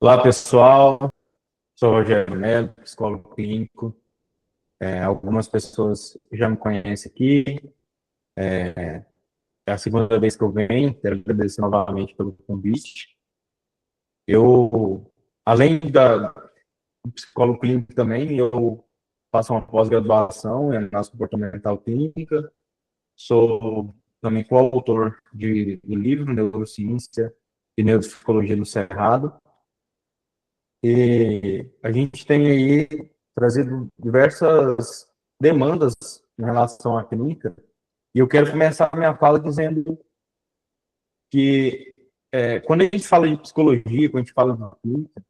Olá, pessoal. Sou o Rogério Melo, psicólogo clínico. Algumas pessoas já me conhecem aqui. É a segunda vez que eu venho. Quero agradecer novamente pelo convite. Eu, além do psicólogo clínico também, eu faço uma pós-graduação em análise comportamental clínica. Sou também coautor de livro Neurociência e Neuropsicologia no Cerrado. E a gente tem aí trazido diversas demandas em relação à clínica. E eu quero começar a minha fala dizendo que quando a gente fala de psicologia, quando a gente fala de clínica,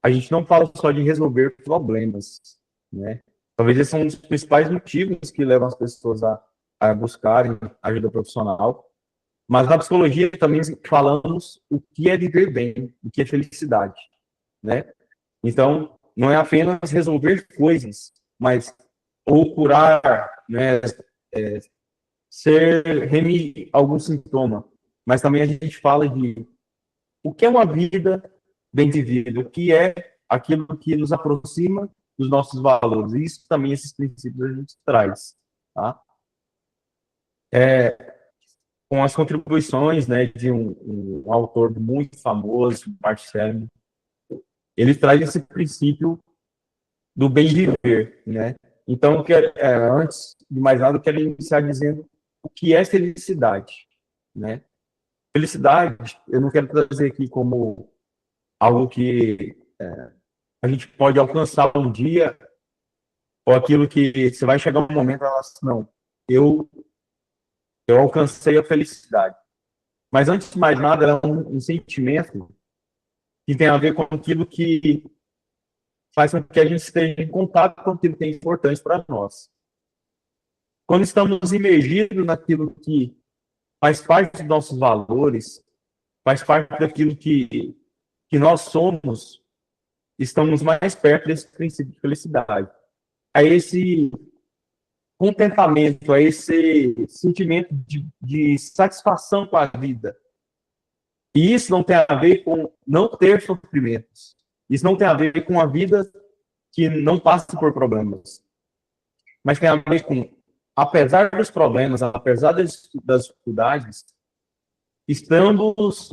a gente não fala só de resolver problemas, né? Talvez esse é um dos principais motivos que levam as pessoas a buscarem ajuda profissional. Mas na psicologia também falamos o que é viver bem, o que é felicidade, né? Então, não é apenas resolver coisas, mas ou curar, né, é, remir algum sintoma. Mas também a gente fala de o que é uma vida bem vivida, o que é aquilo que nos aproxima dos nossos valores. E isso também, esses princípios a gente traz. Tá? Com as contribuições, né, de um autor muito famoso, Marcelo, ele traz esse princípio do bem viver, né? Então, antes de mais nada, eu quero iniciar dizendo o que é felicidade, né? Felicidade, eu não quero trazer aqui como algo que a gente pode alcançar um dia, ou aquilo que você vai chegar um momento e falar assim, não, eu, eu alcancei a felicidade. Mas, antes de mais nada, é um sentimento que tem a ver com aquilo que faz com que a gente esteja em contato com aquilo que é importante para nós. Quando estamos imergidos naquilo que faz parte dos nossos valores, faz parte daquilo que nós somos, estamos mais perto desse princípio de felicidade. A esse contentamento, a esse sentimento de satisfação com a vida. E isso não tem a ver com não ter sofrimentos. Isso não tem a ver com a vida que não passa por problemas. Mas tem a ver com, apesar dos problemas, apesar das dificuldades, estamos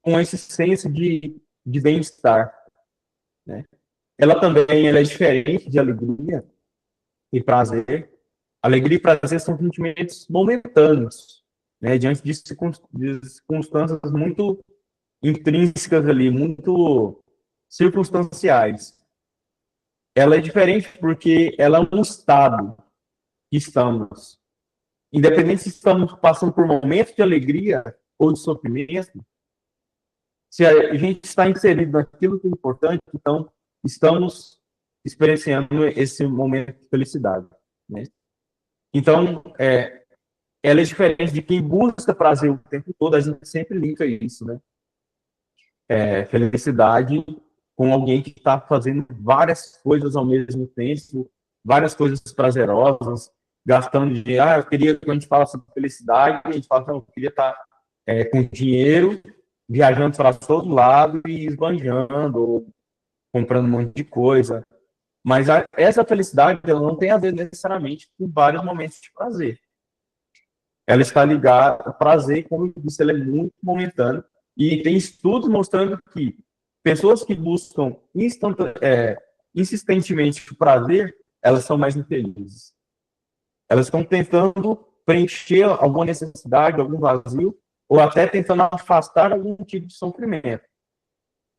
com esse senso de bem-estar, né? Ela é diferente de alegria e prazer. Alegria e prazer são sentimentos momentâneos, né? Diante de circunstâncias muito intrínsecas ali, muito circunstanciais. Ela é diferente porque ela é um estado que estamos. Independente se estamos passando por momentos de alegria ou de sofrimento, se a gente está inserido naquilo que é importante, então estamos experienciando esse momento de felicidade, né? Então, ela é diferente de quem busca prazer o tempo todo, a gente sempre linka isso, né? Felicidade com alguém que está fazendo várias coisas ao mesmo tempo, várias coisas prazerosas, gastando dinheiro. Eu queria, quando a gente fala sobre felicidade, a gente fala que eu queria estar com dinheiro, viajando para todo lado e esbanjando, ou comprando um monte de coisa. Mas essa felicidade ela não tem a ver necessariamente com vários momentos de prazer. Ela está ligada ao prazer, como eu disse, ela é muito momentânea. E tem estudos mostrando que pessoas que buscam insistentemente o prazer, elas são mais infelizes. Elas estão tentando preencher alguma necessidade, algum vazio, ou até tentando afastar algum tipo de sofrimento.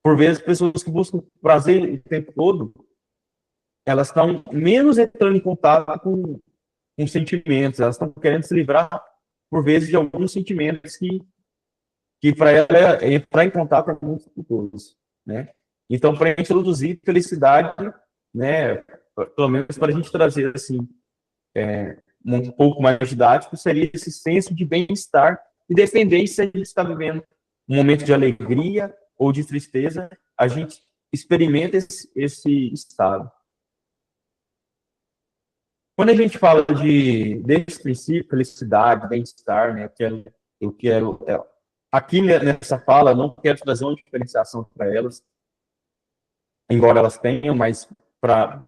Por vezes, pessoas que buscam prazer o tempo todo, elas estão menos entrando em contato com sentimentos, elas estão querendo se livrar, por vezes, de alguns sentimentos que para ela entrar em contato é muito dificultoso, né? Então, para a gente introduzir felicidade, né, pelo menos para a gente trazer assim um pouco mais didático, seria esse senso de bem-estar, independente se a gente está vivendo um momento de alegria ou de tristeza, a gente experimenta esse estado. Quando a gente fala desse princípio, felicidade, bem-estar, né, eu quero aqui nessa fala, não quero trazer uma diferenciação para elas, embora elas tenham, mas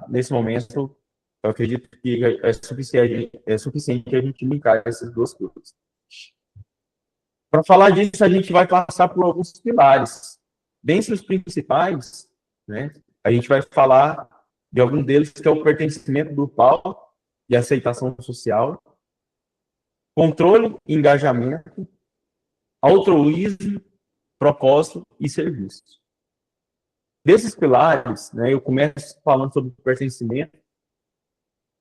nesse momento eu acredito que é suficiente a gente linkar essas duas coisas. Para falar disso, a gente vai passar por alguns pilares. Dentre os principais, né, a gente vai falar de algum deles, que é o pertencimento grupal e aceitação social, controle e engajamento, altruísmo, propósito e serviço. Desses pilares, né, eu começo falando sobre o pertencimento.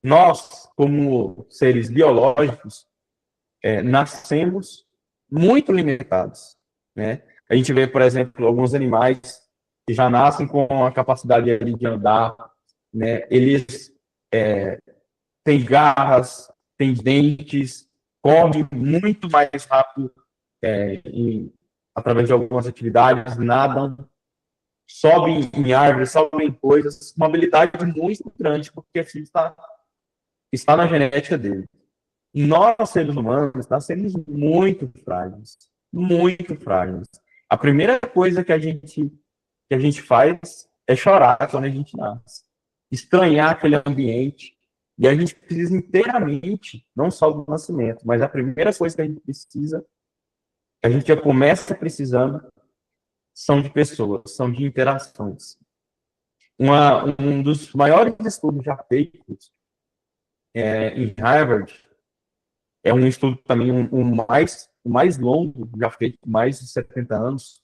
Nós, como seres biológicos, nascemos muito limitados, né? A gente vê, por exemplo, alguns animais que já nascem com a capacidade de andar, né? Eles têm garras, têm dentes, correm muito mais rápido através de algumas atividades, nadam, sobem em árvores, sobem em coisas, uma habilidade muito grande, porque assim está na genética dele. Nós, seres humanos, nascemos muito frágeis, muito frágeis. A primeira coisa que a gente faz é chorar quando a gente nasce, estranhar aquele ambiente, e a gente precisa inteiramente, não só do nascimento, mas a primeira coisa que a gente precisa, que a gente já começa precisando, são de pessoas, são de interações. Um dos maiores estudos já feitos em Harvard, é um estudo também o mais longo, já feito mais de 70 anos,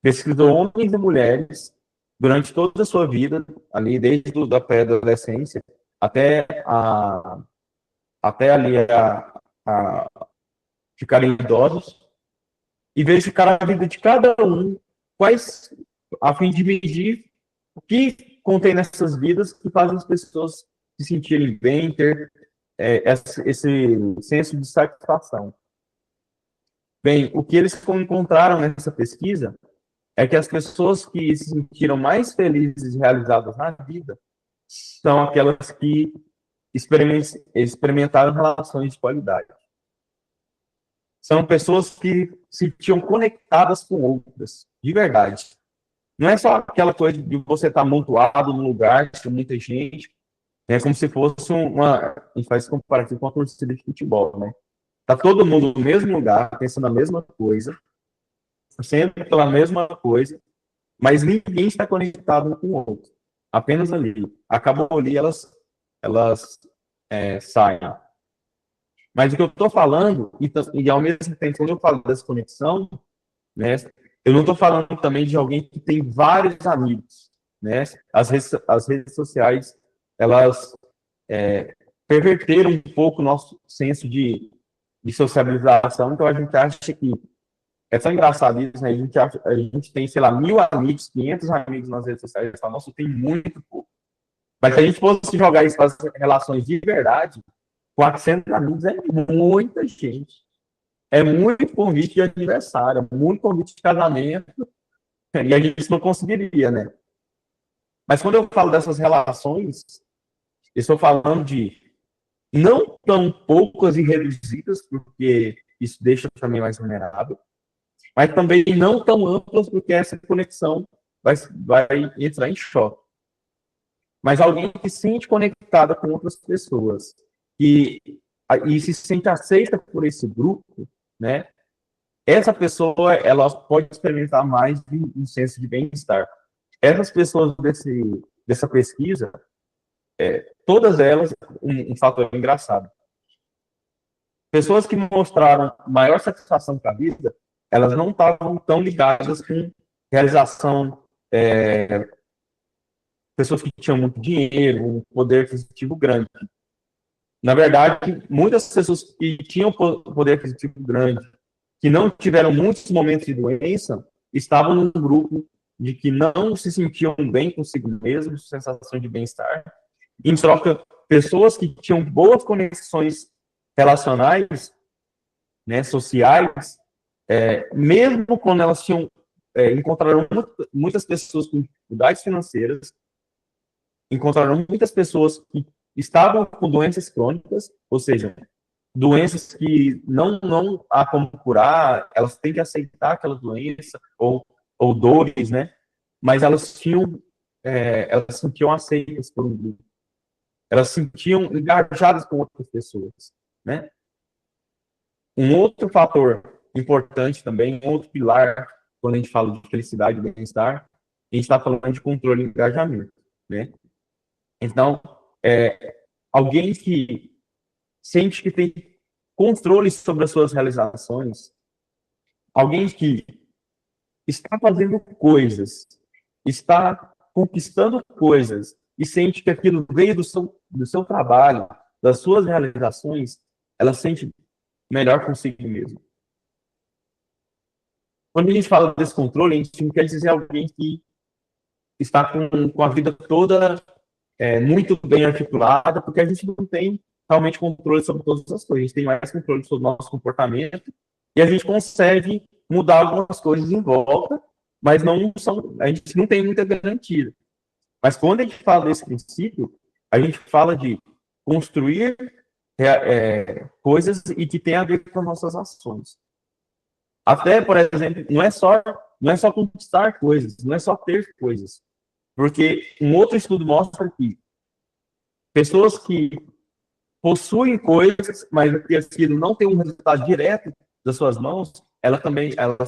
pesquisou homens e mulheres durante toda a sua vida, ali desde a pré-adolescência até até ali a ficarem idosos, e verificar a vida de cada um, quais, a fim de medir o que contém nessas vidas que fazem as pessoas se sentirem bem, ter esse senso de satisfação. Bem, o que eles encontraram nessa pesquisa é que as pessoas que se sentiram mais felizes e realizadas na vida são aquelas que experimentaram relações de qualidade. São pessoas que se sentiam conectadas com outras, de verdade. Não é só aquela coisa de você estar amontoado num lugar com muita gente, é como se fosse a gente faz comparativo com uma torcida de futebol, né? Tá todo mundo no mesmo lugar, pensando a mesma coisa, sempre pela mesma coisa, mas ninguém está conectado um com o outro. Apenas ali. Acabou ali, elas saem. Mas o que eu estou falando, e ao mesmo tempo, quando eu falo dessa conexão, né, eu não estou falando também de alguém que tem vários amigos. Né? As redes sociais, elas perverteram um pouco o nosso senso de sociabilização, então a gente acha que é tão engraçado isso, né? A gente tem, sei lá, 1.000 amigos, 500 amigos nas redes sociais, fala, nossa, tem muito pouco. Mas se a gente fosse jogar isso para as relações de verdade, 400 amigos é muita gente. É muito convite de aniversário, muito convite de casamento, e a gente não conseguiria, né? Mas quando eu falo dessas relações, eu estou falando de não tão poucas e reduzidas, porque isso deixa também mais vulnerável, mas também não tão amplas, porque essa conexão vai entrar em choque. Mas alguém que se sente conectada com outras pessoas e se sente aceita por esse grupo, né? Essa pessoa, ela pode experimentar mais de um senso de bem-estar. Essas pessoas dessa pesquisa, todas elas, um fator engraçado. Pessoas que mostraram maior satisfação com a vida, elas não estavam tão ligadas com realização, pessoas que tinham muito dinheiro, um poder aquisitivo grande. Na verdade, muitas pessoas que tinham poder aquisitivo grande, que não tiveram muitos momentos de doença, estavam num grupo de que não se sentiam bem consigo mesmos, sensação de bem-estar. Em troca, pessoas que tinham boas conexões relacionais, né, sociais, mesmo quando elas encontraram muitas pessoas com dificuldades financeiras, encontraram muitas pessoas que estavam com doenças crônicas, ou seja, doenças que não há como curar, elas têm que aceitar aquela doença, ou dores, né? Mas elas tinham elas se sentiam aceitas por um grupo. Elas se sentiam engajadas com outras pessoas, né? Um outro fator importante também, um outro pilar, quando a gente fala de felicidade e bem-estar, a gente está falando de controle e engajamento, né? Então, alguém que sente que tem controle sobre as suas realizações, alguém que está fazendo coisas, está conquistando coisas e sente que aquilo veio do seu trabalho, das suas realizações, ela sente melhor consigo mesmo. Quando a gente fala desse controle, a gente não quer dizer alguém que está com a vida toda muito bem articulada, porque a gente não tem realmente controle sobre todas as coisas. A gente tem mais controle sobre o nosso comportamento e a gente consegue mudar algumas coisas em volta, mas a gente não tem muita garantia. Mas quando a gente fala desse princípio, a gente fala de construir coisas e que tem a ver com nossas ações. Até, por exemplo, não é só conquistar coisas, não é só ter coisas. Porque um outro estudo mostra que pessoas que possuem coisas, mas que aquilo não tem um resultado direto das suas mãos, elas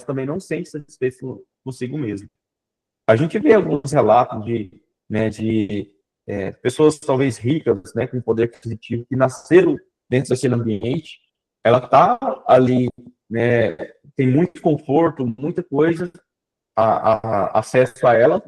também não sentem satisfeitas consigo mesmo. A gente vê alguns relatos de pessoas talvez ricas, né, com poder aquisitivo, que nasceram dentro daquele ambiente, ela está ali, né, tem muito conforto, muita coisa, acesso a ela,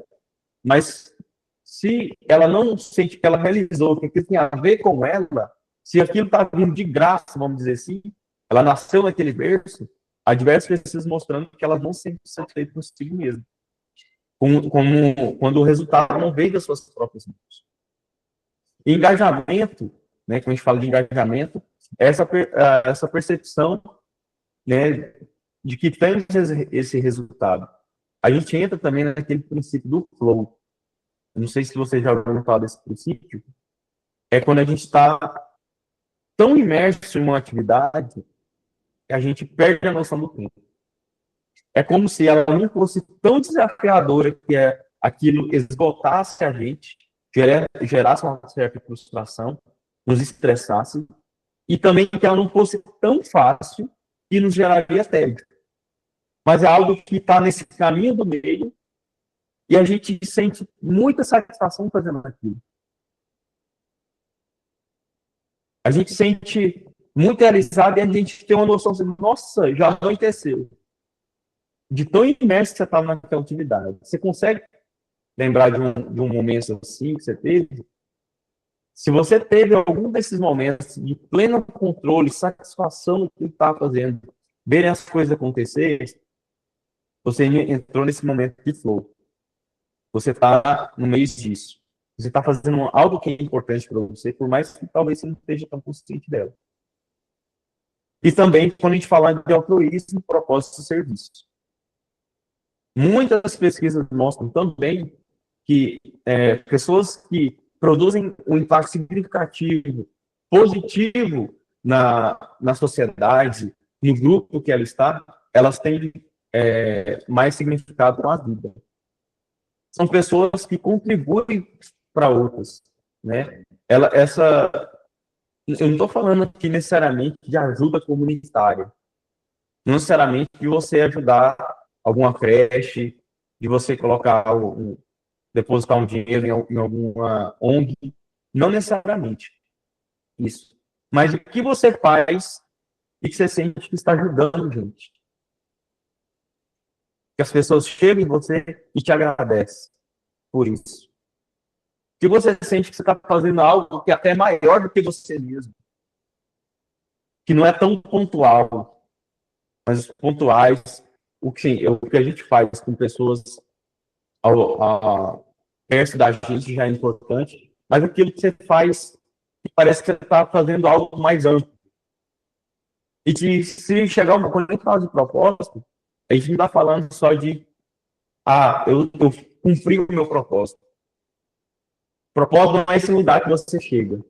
mas se ela não sente que ela realizou, que aquilo tem a ver com ela, se aquilo está vindo de graça, vamos dizer assim, ela nasceu naquele berço, há diversas pessoas mostrando que elas não se sentem satisfeitas consigo mesmo, quando o resultado não veio das suas próprias mãos. Engajamento, né, quando a gente fala de engajamento, é essa percepção, né, de que tem esse resultado. A gente entra também naquele princípio do flow. Eu não sei se você já ouviu falar desse princípio. É quando a gente está tão imerso em uma atividade que a gente perde a noção do tempo. É como se ela não fosse tão desafiadora que aquilo esgotasse a gente, gerasse uma certa frustração, nos estressasse, e também que ela não fosse tão fácil que nos geraria tédio. Mas é algo que está nesse caminho do meio e a gente sente muita satisfação fazendo aquilo. A gente sente muito realizado e a gente tem uma noção de, nossa, já anoiteceu. De tão imerso que você estava naquela atividade. Você consegue lembrar de um momento assim que você teve? Se você teve algum desses momentos de pleno controle, satisfação do que está fazendo, verem as coisas acontecerem, você entrou nesse momento de flow. Você está no meio disso. Você está fazendo algo que é importante para você, por mais que talvez você não esteja tão consciente dela. E também, quando a gente fala de altruísmo, propósito e serviço. Muitas pesquisas mostram também que pessoas que produzem um impacto significativo, positivo na sociedade, no grupo que ela está, elas têm mais significado com a vida. São pessoas que contribuem para outras, né? Eu não estou falando aqui necessariamente de ajuda comunitária, não necessariamente de você ajudar alguma creche, de você depositar um dinheiro em alguma ONG, não necessariamente isso. Mas o que você faz e que você sente que está ajudando gente. Que as pessoas chegam em você e te agradecem por isso. Que você sente que você está fazendo algo que é até maior do que você mesmo. Que não é tão pontual, mas pontuais. O que a gente faz com pessoas perto da gente já é importante, mas aquilo que você faz, parece que você está fazendo algo mais amplo. E que se chegar quando a gente fala de propósito, a gente não está falando só de eu cumpri o meu propósito. Propósito não é esse lugar que você chega.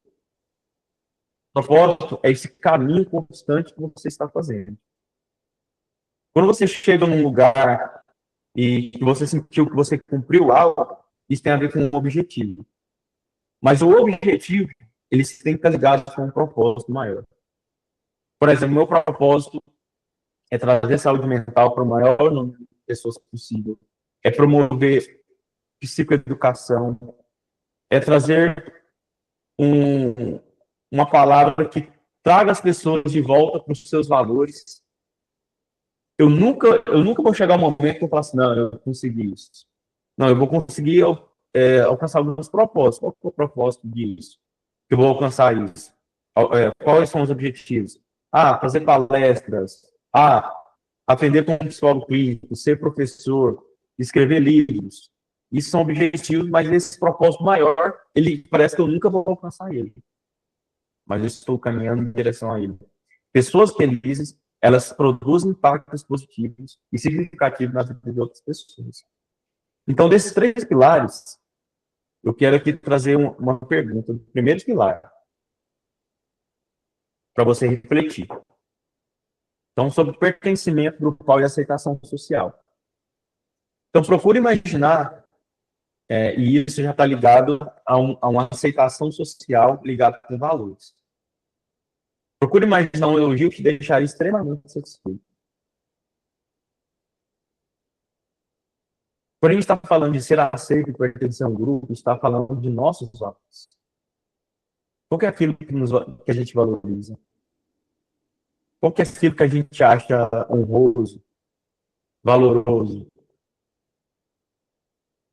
Propósito é esse caminho constante que você está fazendo. Quando você chega num lugar e que você sentiu que você cumpriu algo, Isso tem a ver com o objetivo. Mas o objetivo, ele tem que estar ligado com um propósito maior. Por exemplo, meu propósito é trazer saúde mental para o maior número de pessoas possível. É promover psicoeducação. É trazer uma palavra que traga as pessoas de volta para os seus valores. Eu nunca vou chegar um momento que eu falo assim, não, eu consegui isso. Não, eu vou conseguir alcançar alguns propósitos. Qual é o propósito disso? Que eu vou alcançar isso? Quais são os objetivos? Fazer palestras. Atender como psicólogo clínico, ser professor, escrever livros. Isso são objetivos, mas esse propósito maior, ele parece que eu nunca vou alcançar ele. Mas eu estou caminhando em direção a ele. Pessoas felizes, elas produzem impactos positivos e significativos na vida de outras pessoas. Então, desses 3 pilares, eu quero aqui trazer uma pergunta do primeiro pilar, para você refletir. Então, sobre pertencimento grupal e aceitação social. Então, procure imaginar, e isso já está ligado a uma aceitação social ligada com valores. Procure imaginar um elogio que deixaria extremamente satisfeito. Quando a gente está falando de ser aceito e pertencer a um grupo, está falando de nossos valores. Qual que é aquilo que a gente valoriza? Qual que é aquilo que a gente acha honroso, valoroso?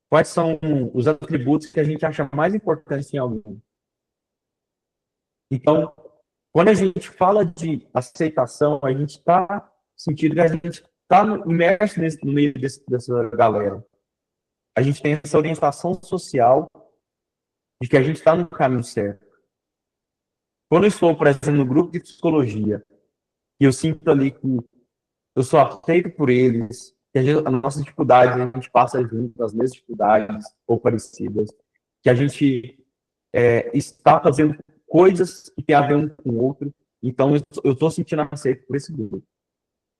Quais são os atributos que a gente acha mais importantes em alguém? Então, quando a gente fala de aceitação, a gente está sentindo que a gente está imerso no meio dessa galera. A gente tem essa orientação social de que a gente está no caminho certo. Quando eu estou, por exemplo, no grupo de psicologia, e eu sinto ali que eu sou aceito por eles, que a nossa dificuldade, a gente passa junto, as mesmas dificuldades ou parecidas, que a gente está fazendo coisas que tem a ver um com o outro, então eu estou sentindo aceito por esse grupo.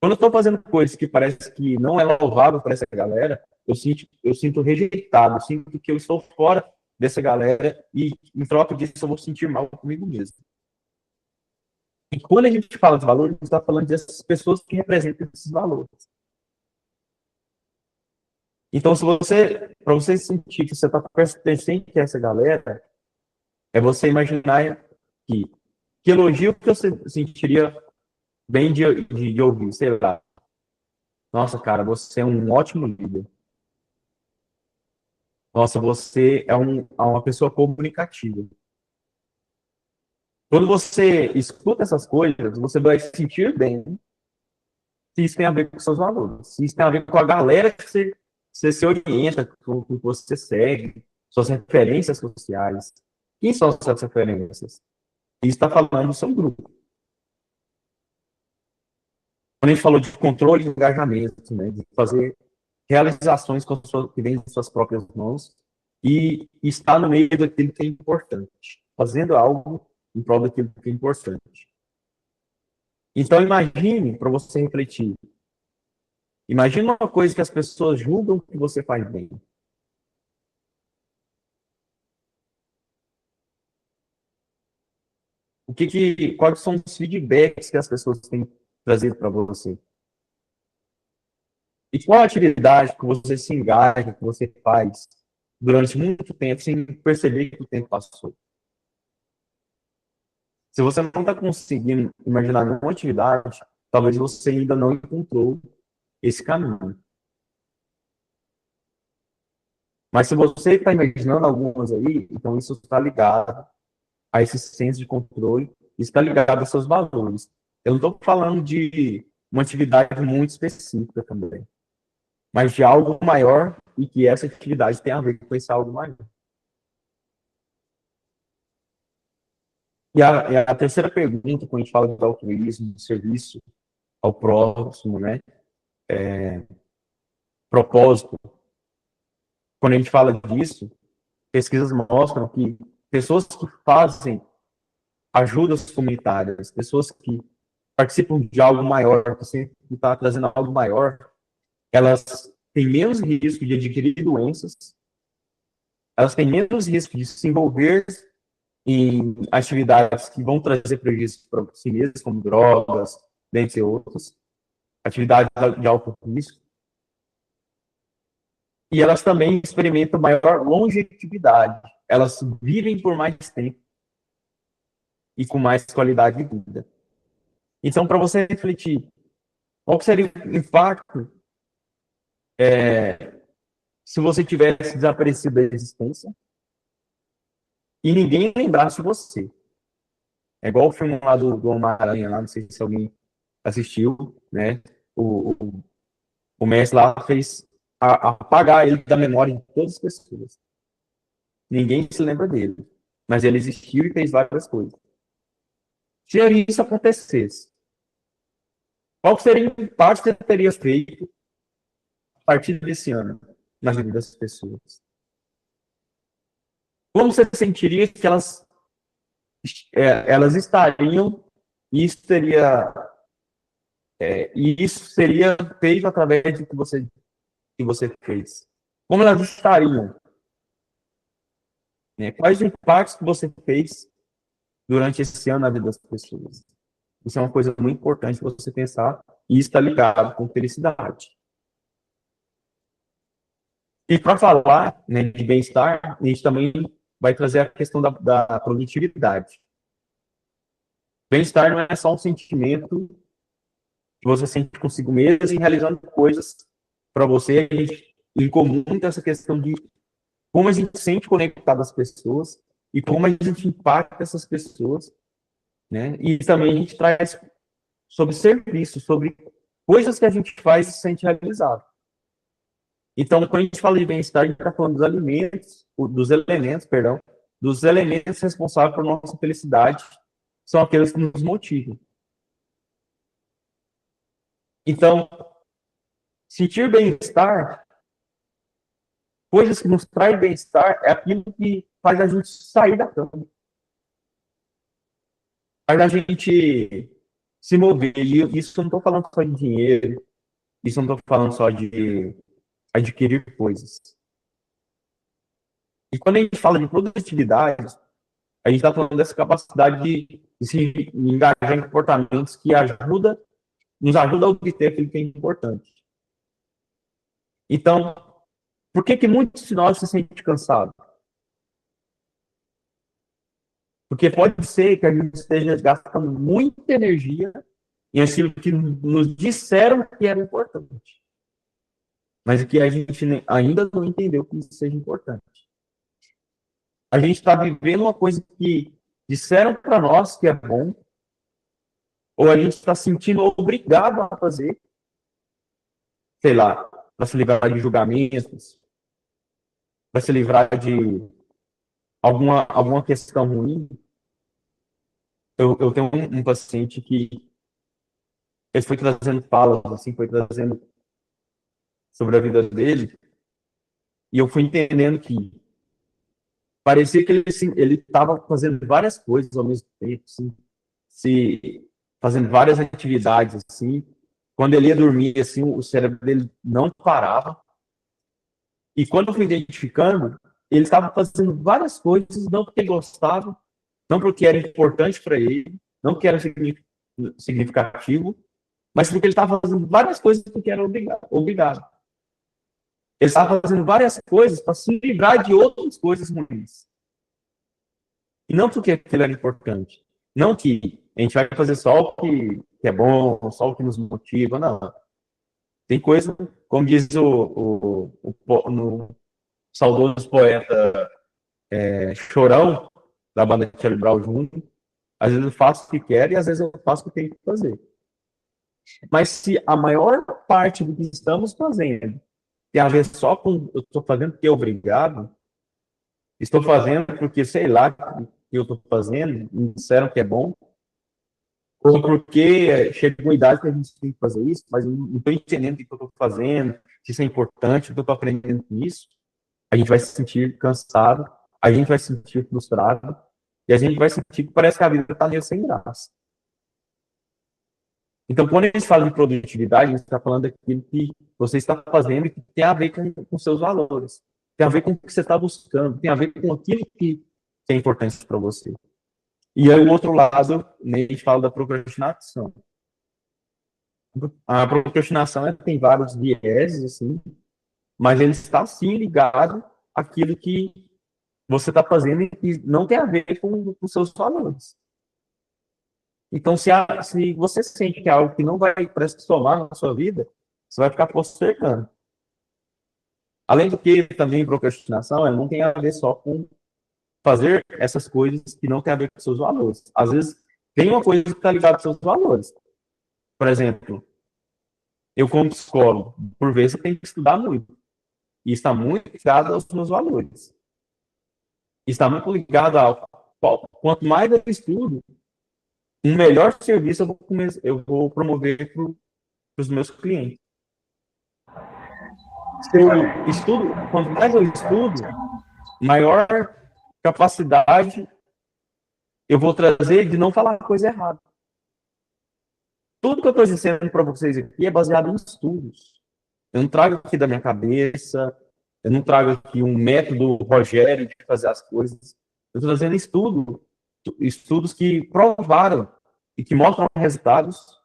Quando eu estou fazendo coisas que parece que não é louvável para essa galera, eu sinto rejeitado, eu sinto que eu estou fora dessa galera e, em troca disso, eu vou sentir mal comigo mesmo. E quando a gente fala de valores, a gente está falando dessas pessoas que representam esses valores. Então, para você sentir que você está pertencendo a essa galera, é você imaginar que elogio que você sentiria bem de ouvir, sei lá. Nossa, cara, você é um ótimo líder. Nossa, você é uma pessoa comunicativa. Quando você escuta essas coisas, você vai se sentir bem se isso tem a ver com seus valores, se isso tem a ver com a galera que você se orienta, com que você segue, suas referências sociais. Quem são suas referências? Isso está falando do seu grupo. Quando a gente falou de controle de engajamento, né, de fazer realizações que vêm de suas próprias mãos e estar no meio daquilo que é importante, fazendo algo em prol daquilo que é importante. Então, imagine, para você refletir, imagine uma coisa que as pessoas julgam que você faz bem. Quais são os feedbacks que as pessoas têm trazido para você? E qual atividade que você se engaja, que você faz durante muito tempo sem perceber que o tempo passou? Se você não está conseguindo imaginar nenhuma atividade, talvez você ainda não encontrou esse caminho. Mas se você está imaginando algumas aí, então isso está ligado a esse senso de controle, está ligado aos seus valores. Eu não estou falando de uma atividade muito específica também, mas de algo maior e que essa atividade tem a ver com esse algo maior. E a terceira pergunta, quando a gente fala de altruísmo, de serviço ao próximo, né? Propósito. Quando a gente fala disso, pesquisas mostram que pessoas que fazem ajudas comunitárias, pessoas que participam de algo maior, que está trazendo algo maior, elas têm menos risco de adquirir doenças elas têm menos risco de se envolver em atividades que vão trazer prejuízo para si mesmas, como drogas, dentre outras, atividades de alto risco. E elas também experimentam maior longevidade. Elas vivem por mais tempo e com mais qualidade de vida. Então, para você refletir, qual seria o impacto se você tivesse desaparecido da existência e ninguém lembrasse de você? É igual o filme lá do Homem-Aranha, lá, não sei se alguém assistiu, né? O mestre lá fez apagar ele da memória de todas as pessoas. Ninguém se lembra dele, mas ele existiu e fez várias coisas. Se isso acontecesse, qual seria o impacto que você teria feito a partir desse ano na vida das pessoas? Como você sentiria que elas estariam e isso seria feito através do que você fez? Como elas estariam? Né? Quais os impactos que você fez durante esse ano na vida das pessoas? Isso é uma coisa muito importante você pensar e está ligado com felicidade. E para falar, né, de bem-estar, a gente também vai trazer a questão da produtividade. Bem-estar não é só um sentimento que você sente consigo mesmo e realizando coisas para você. A gente incomum essa questão de como a gente se sente conectado às pessoas e como a gente impacta essas pessoas, né? E também a gente traz sobre serviço, sobre coisas que a gente faz e se sente realizado. Então, quando a gente fala de bem-estar, a gente está falando dos elementos responsáveis por nossa felicidade, são aqueles que nos motivam. Então, sentir bem-estar, coisas que nos trazem bem-estar, é aquilo que faz a gente sair da cama. Faz a gente se mover. E isso eu não estou falando só de dinheiro, isso eu não estou falando só de adquirir coisas. E quando a gente fala de produtividade, a gente está falando dessa capacidade de se engajar em comportamentos que nos ajuda a obter aquilo que é importante. Então, por que muitos de nós se sentem cansados? Porque pode ser que a gente esteja gastando muita energia em aquilo que nos disseram que era importante, mas que a gente ainda não entendeu que isso seja importante. A gente está vivendo uma coisa que disseram para nós que é bom, ou a gente está sentindo obrigado a fazer, sei lá, para se livrar de julgamentos, para se livrar de alguma questão ruim. Eu tenho um paciente que ele foi trazendo falas, assim, foi trazendo sobre a vida dele, e eu fui entendendo que parecia que ele estava fazendo várias coisas ao mesmo tempo, assim, fazendo várias atividades, assim. Quando ele ia dormir, assim, o cérebro dele não parava. E quando eu fui identificando, ele estava fazendo várias coisas, não porque ele gostava, não porque era importante para ele, não porque era significativo, mas porque ele estava fazendo várias coisas porque era obrigado. Ele estava fazendo várias coisas para se livrar de outras coisas ruins. E não porque aquilo era importante. Não que a gente vai fazer só o que é bom, só o que nos motiva, não. Tem coisa, como diz no saudoso poeta Chorão, da banda Charlie Brown Jr., às vezes eu faço o que quero e às vezes eu faço o que tenho que fazer. Mas se a maior parte do que estamos fazendo tem a ver só com eu estou fazendo porque é obrigado, estou fazendo porque, sei lá, que eu estou fazendo, me disseram que é bom, ou porque chega uma idade que a gente tem que fazer isso, mas eu não estou entendendo o que eu estou fazendo, se isso é importante, o que eu estou aprendendo com isso, a gente vai se sentir cansado, a gente vai se sentir frustrado, e a gente vai sentir que parece que a vida está meio sem graça. Então, quando a gente fala de produtividade, a gente está falando daquilo que você está fazendo e que tem a ver com seus valores, tem a ver com o que você está buscando, tem a ver com aquilo que é importante para você. E aí, o outro lado, né, a gente fala da procrastinação. A procrastinação tem vários vieses, assim, mas ele está, sim, ligado àquilo que você está fazendo e que não tem a ver com os seus valores. Então, se você sente que é algo que não vai somar na sua vida, você vai ficar postergando. Além do que, também, procrastinação não tem a ver só com fazer essas coisas que não tem a ver com seus valores. Às vezes, tem uma coisa que está ligada aos seus valores. Por exemplo, eu como psicólogo, por vezes eu tenho que estudar muito. E está muito ligado aos meus valores. Está muito ligado ao quanto mais eu estudo, um melhor serviço eu vou promover para os meus clientes. Se eu estudo, quanto mais eu estudo, maior capacidade eu vou trazer de não falar coisa errada. Tudo que eu estou dizendo para vocês aqui é baseado em estudos. Eu não trago aqui da minha cabeça, eu não trago aqui um método Rogério de fazer as coisas. Eu estou trazendo estudos que provaram e que mostram resultados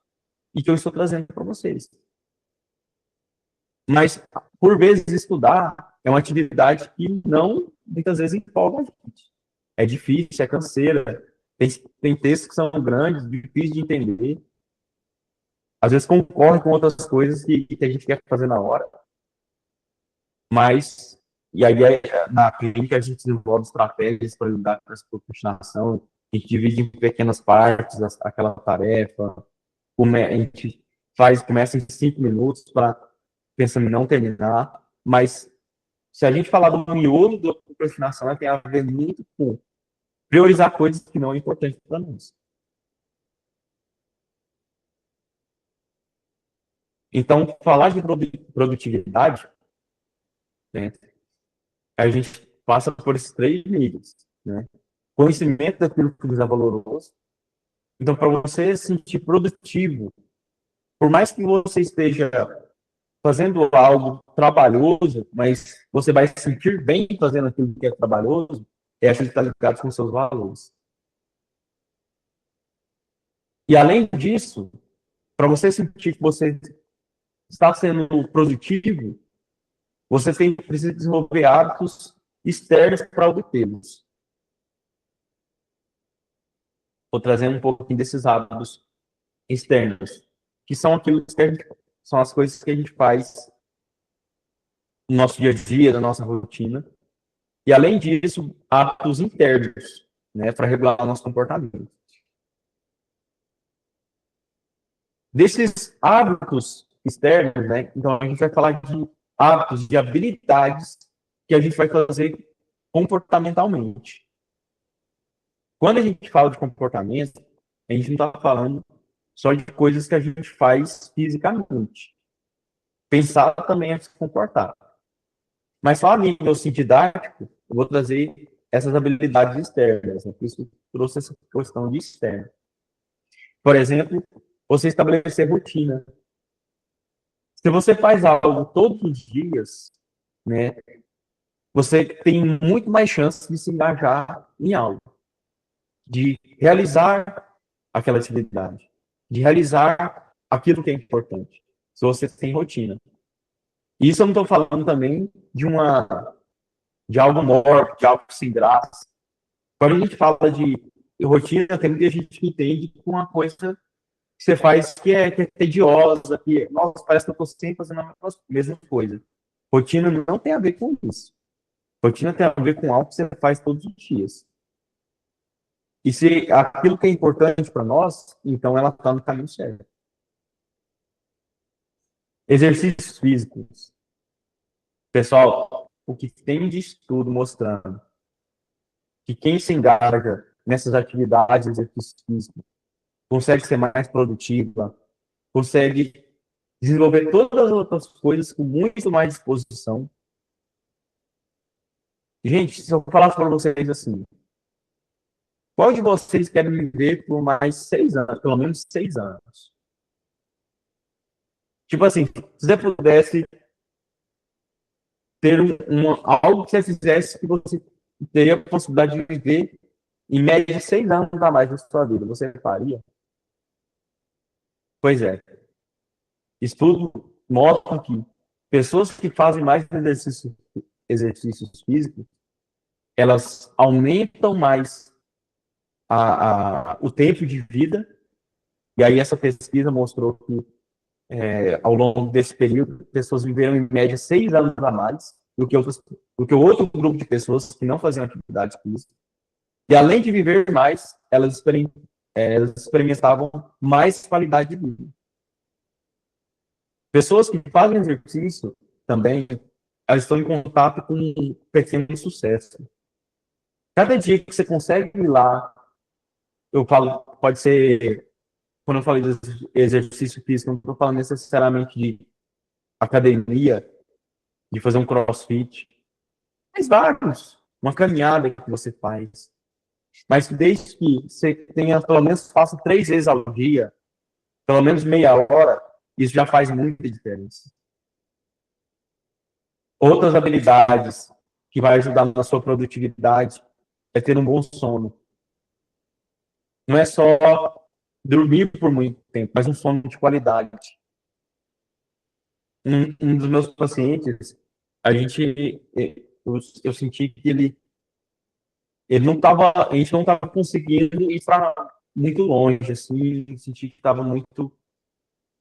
e que eu estou trazendo para vocês. Mas, por vezes, estudar é uma atividade que não, muitas vezes, empolga a gente. É difícil, é canseira, tem textos que são grandes, difíceis de entender. Às vezes concorre com outras coisas que a gente quer fazer na hora. Mas, e aí na clínica a gente desenvolve estratégias para lidar com essa procrastinação, a gente divide em pequenas partes aquela tarefa, a gente começa em 5 minutos para pensando em não terminar, mas se a gente falar do miolo da procrastinação, tem a ver muito com priorizar coisas que não é importante para nós. Então, falar de produtividade, né, a gente passa por esses 3 níveis, né? Conhecimento daquilo que nos é valoroso. Então, para você se sentir produtivo, por mais que você esteja fazendo algo trabalhoso, mas você vai se sentir bem fazendo aquilo que é trabalhoso, é aquilo que está ligado com seus valores. E, além disso, para você sentir que você está sendo produtivo, você precisa desenvolver hábitos externos para obtê-los. Vou trazendo um pouquinho desses hábitos externos, que são aquilo que são as coisas que a gente faz no nosso dia a dia, na nossa rotina. E, além disso, hábitos internos, né, para regular o nosso comportamento. Desses hábitos externos, né, então a gente vai falar de hábitos, de habilidades que a gente vai fazer comportamentalmente. Quando a gente fala de comportamento, a gente não está falando só de coisas que a gente faz fisicamente. Pensar também é se comportar. Mas só a nível assim, didático, eu vou trazer essas habilidades externas. Né? Por isso que trouxe essa questão de externo. Por exemplo, você estabelecer rotina. Se você faz algo todos os dias, né, você tem muito mais chance de se engajar em algo, de realizar aquela atividade, de realizar aquilo que é importante, se você tem rotina. Isso eu não estou falando também de algo morto, de algo sem graça. Quando a gente fala de rotina, tem muita gente que entende com uma coisa que você faz que é tediosa, que, nossa, parece que eu estou sempre fazendo a mesma coisa. Rotina não tem a ver com isso. Rotina tem a ver com algo que você faz todos os dias. E se aquilo que é importante para nós, então ela está no caminho certo. Exercícios físicos. Pessoal, o que tem de estudo mostrando que quem se engaja nessas atividades de exercício físico consegue ser mais produtiva, consegue desenvolver todas as outras coisas com muito mais disposição. Gente, se eu falasse para vocês assim, qual de vocês querem viver por mais 6 anos, pelo menos 6 anos? Tipo assim, se você pudesse ter algo que você fizesse que você teria a possibilidade de viver, em média, 6 anos a mais na sua vida. Você faria? Pois é. Estudos mostram que pessoas que fazem mais exercícios físicos, elas aumentam mais o tempo de vida. E aí essa pesquisa mostrou que, ao longo desse período, pessoas viveram em média 6 anos a mais do que o outro grupo de pessoas que não faziam atividade física. E além de viver mais, elas experimentavam mais qualidade de vida. Pessoas que fazem exercício também, elas estão em contato com um pequeno sucesso. Cada dia que você consegue ir lá, eu falo, pode ser, quando eu falo de exercício físico, não estou falando necessariamente de academia, de fazer um crossfit, mas vários, uma caminhada que você faz. Mas desde que você tenha, pelo menos, faça 3 vezes ao dia, pelo menos meia hora, isso já faz muita diferença. Outras habilidades que vai ajudar na sua produtividade é ter um bom sono. Não é só dormir por muito tempo, mas um sono de qualidade. Um dos meus pacientes, eu senti que ele não estava, a gente não estava conseguindo ir para muito longe, assim, senti que estava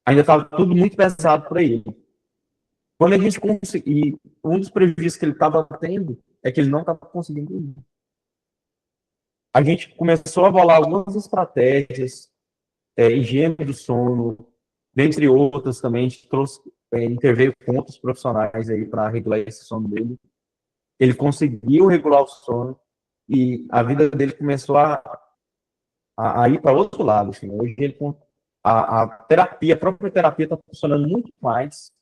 ainda estava tudo muito pesado para ele. Quando a gente conseguir, um dos prejuízos que ele estava tendo é que ele não estava conseguindo ir. A gente começou a bolar algumas estratégias, higiene do sono, dentre outras também, a gente interveio com outros profissionais aí para regular esse sono dele. Ele conseguiu regular o sono e a vida dele começou a ir para outro lado. Assim. Hoje ele, a terapia, a própria terapia está funcionando muito mais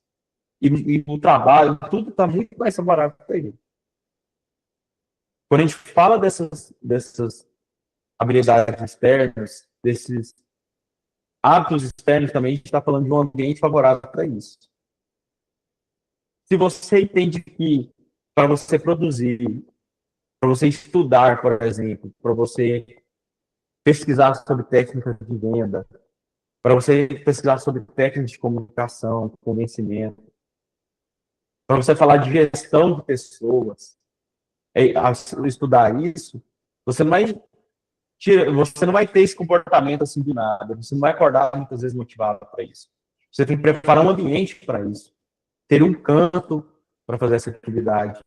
e o trabalho, tudo está muito mais favorável para ele. Quando a gente fala dessas habilidades externas, desses hábitos externos também, a gente está falando de um ambiente favorável para isso. Se você entende que para você produzir, para você estudar, por exemplo, para você pesquisar sobre técnicas de venda, para você pesquisar sobre técnicas de comunicação, convencimento, para você falar de gestão de pessoas, estudar isso, você não vai ter esse comportamento assim do nada, você não vai acordar muitas vezes motivado para isso. Você tem que preparar um ambiente para isso, ter um canto para fazer essa atividade,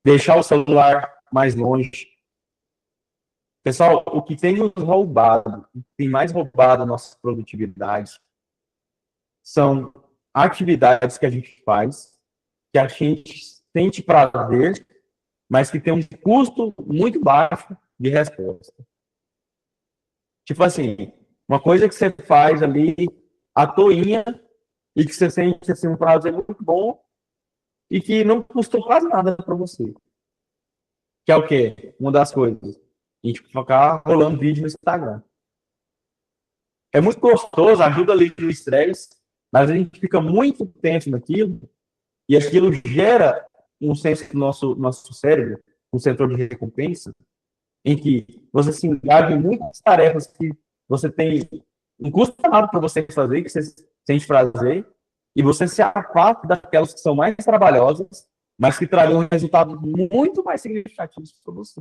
deixar o celular mais longe. Pessoal, o que tem nos roubado, o que tem mais roubado a nossa produtividade, são atividades que a gente faz, que a gente sente prazer, mas que tem um custo muito baixo de resposta. Tipo assim, uma coisa que você faz ali à toinha e que você sente assim, um prazer muito bom e que não custou quase nada para você. Que é o quê? Uma das coisas. A gente ficar rolando vídeo no Instagram. É muito gostoso, ajuda ali no estresse, mas a gente fica muito tempo naquilo e aquilo gera um senso do nosso cérebro, um setor de recompensa, em que você se engaja em muitas tarefas que você tem um custo nada para você fazer, que você sente prazer, e você se afasta daquelas que são mais trabalhosas, mas que trariam resultados muito mais significativos para você.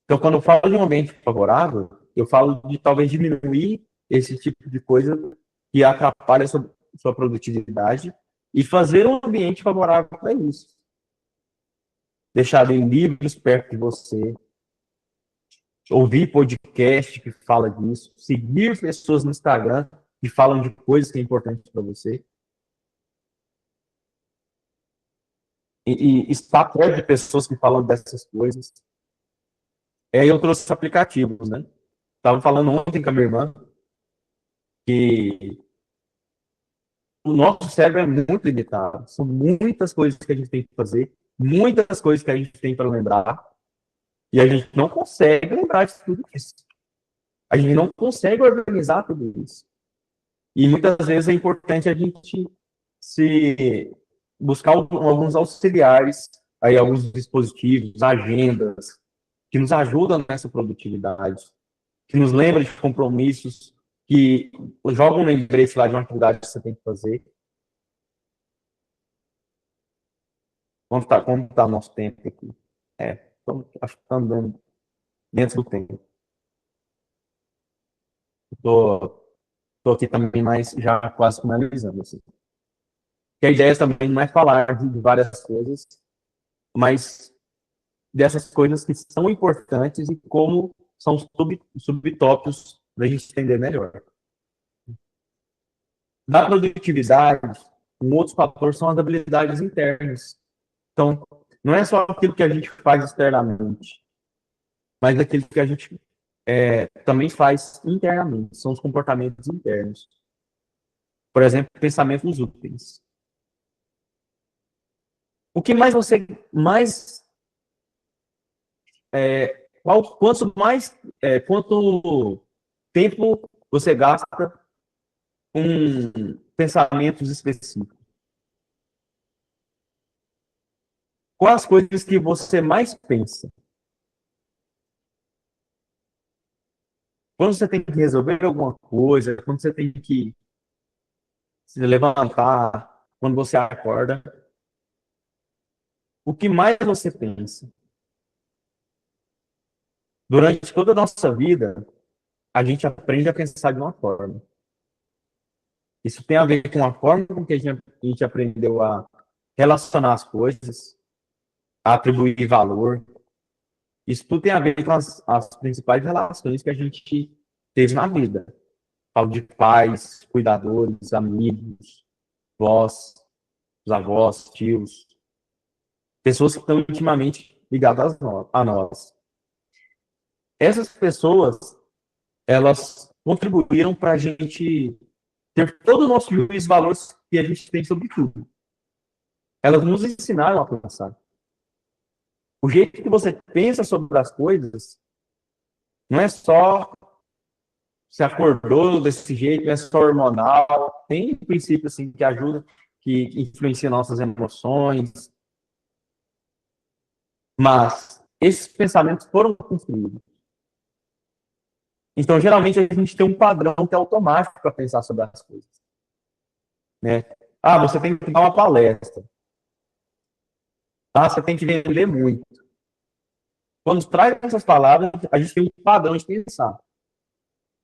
Então, quando eu falo de um ambiente favorável, eu falo de talvez diminuir esse tipo de coisa que atrapalha a sua produtividade e fazer um ambiente favorável para isso. Deixar livros perto de você, ouvir podcast que fala disso, seguir pessoas no Instagram que falam de coisas que é importante para você. E estar perto de pessoas que falam dessas coisas. Aí eu trouxe aplicativos, né? Estava falando ontem com a minha irmã que o nosso cérebro é muito limitado. São muitas coisas que a gente tem que fazer, muitas coisas que a gente tem para lembrar, e a gente não consegue lembrar de tudo isso. A gente não consegue organizar tudo isso. E muitas vezes é importante a gente se buscar alguns auxiliares, aí alguns dispositivos, agendas, que nos ajudam nessa produtividade, que nos lembram de compromissos, que jogam um lembrete lá de uma atividade que você tem que fazer. Como tá o nosso tempo aqui? Então, acho que está andando dentro do tempo. Estou aqui também, mas já quase finalizando. Assim. Que a ideia também não é falar de várias coisas, mas dessas coisas que são importantes e como são subtópicos para a gente entender melhor. Na produtividade, um outro fator são as habilidades internas. Então, não é só aquilo que a gente faz externamente, mas aquilo que a gente também faz internamente, são os comportamentos internos. Por exemplo, pensamentos úteis. O que mais você quanto tempo você gasta com pensamentos específicos? Quais as coisas que você mais pensa? Quando você tem que resolver alguma coisa, quando você tem que se levantar, quando você acorda, o que mais você pensa? Durante toda a nossa vida, a gente aprende a pensar de uma forma. Isso tem a ver com a forma com que a gente aprendeu a relacionar as coisas, a atribuir valor. Isso tudo tem a ver com as principais relações que a gente teve na vida. Falo de pais, cuidadores, amigos, vós, os avós, tios, pessoas que estão intimamente ligadas a nós. Essas pessoas, elas contribuíram para a gente ter todo o nosso juízo e valores que a gente tem sobre tudo. Elas nos ensinaram a pensar. O jeito que você pensa sobre as coisas não é só se acordou desse jeito, não é só hormonal. Tem princípio assim que ajuda, que influencia nossas emoções. Mas esses pensamentos foram construídos. Então, geralmente, a gente tem um padrão que é automático para pensar sobre as coisas. Né? Você tem que dar uma palestra. Você tem que vender muito. Quando traz essas palavras, a gente tem um padrão de pensar.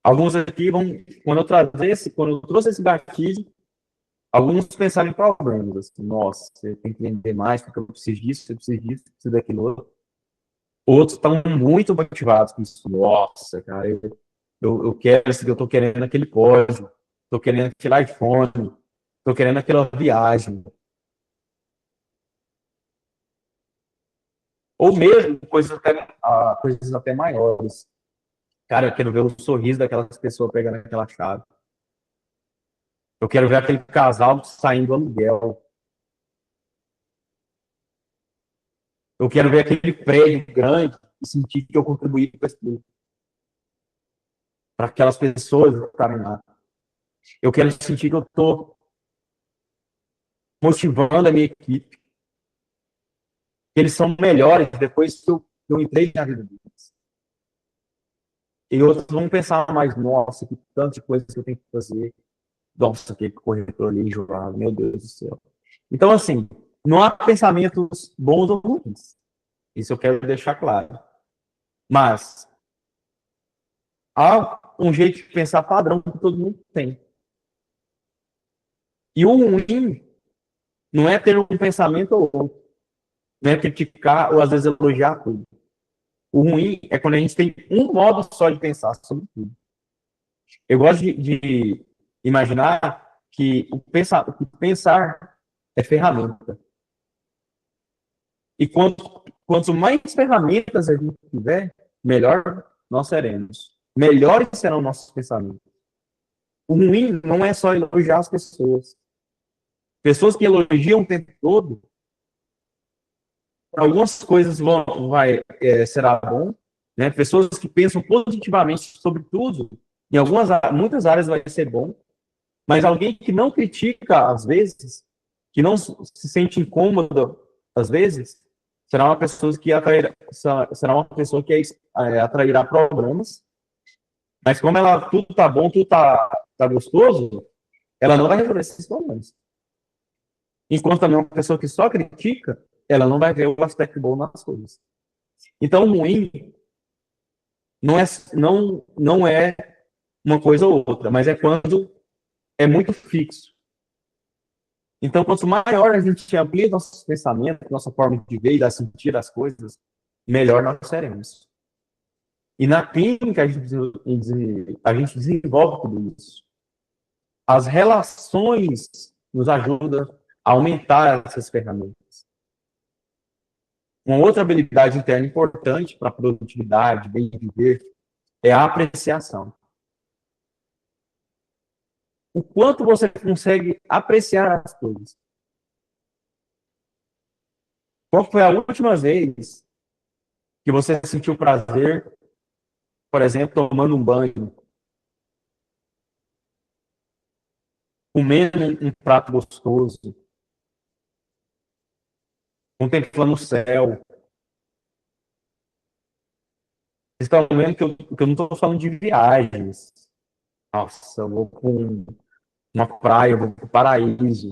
Alguns aqui vão, quando eu trouxe esse gatilho, alguns pensaram em problemas. Assim, nossa, você tem que vender mais, porque eu preciso disso, eu preciso daquilo outro. Outros estão muito motivados com isso. Nossa, cara, eu quero, eu estou querendo aquele código, estou querendo aquele iPhone, estou querendo aquela viagem. Ou mesmo coisas até maiores. Cara, eu quero ver o sorriso daquelas pessoas pegando aquela chave. Eu quero ver aquele casal saindo do aluguel. Eu quero ver aquele prédio grande e sentir que eu contribuí para aquilo. Para aquelas pessoas estarem lá. Eu quero sentir que eu estou motivando a minha equipe. Que eles são melhores depois que eu entrei na vida deles. E outros vão pensar mais, nossa, que tanta coisa que eu tenho que fazer. Nossa, aquele corretor ali enjoado, meu Deus do céu. Então, assim, não há pensamentos bons ou ruins. Isso eu quero deixar claro. Mas há um jeito de pensar padrão que todo mundo tem. E o ruim não é ter um pensamento ou outro. Não é criticar ou às vezes elogiar tudo. O ruim é quando a gente tem um modo só de pensar sobre tudo. Eu gosto de imaginar que o pensar é ferramenta. E quanto mais ferramentas a gente tiver, melhor nós seremos. Melhores serão nossos pensamentos. O ruim não é só elogiar as pessoas. Pessoas que elogiam o tempo todo, algumas coisas será bom, né? Pessoas que pensam positivamente sobre tudo, muitas áreas vai ser bom, mas alguém que não critica, às vezes, que não se sente incômoda, às vezes, será uma pessoa que atrairá, atrairá problemas, mas como ela tudo tá bom, tudo tá gostoso, ela não vai resolver esses problemas. Enquanto também uma pessoa que só critica, ela não vai ver o aspecto bom nas coisas. Então, o ruim não é uma coisa ou outra, mas é quando é muito fixo. Então, quanto maior a gente amplia nossos pensamentos, nossa forma de ver e de sentir as coisas, melhor nós seremos. E na clínica a gente desenvolve tudo isso. As relações nos ajudam a aumentar essas ferramentas. Uma outra habilidade interna importante para a produtividade, bem viver, é a apreciação. O quanto você consegue apreciar as coisas. Qual foi a última vez que você sentiu prazer, por exemplo, tomando um banho, comendo um prato gostoso, contemplando o céu? Vocês estão vendo que eu não estou falando de viagens. Nossa, eu vou com uma praia, eu vou para o paraíso.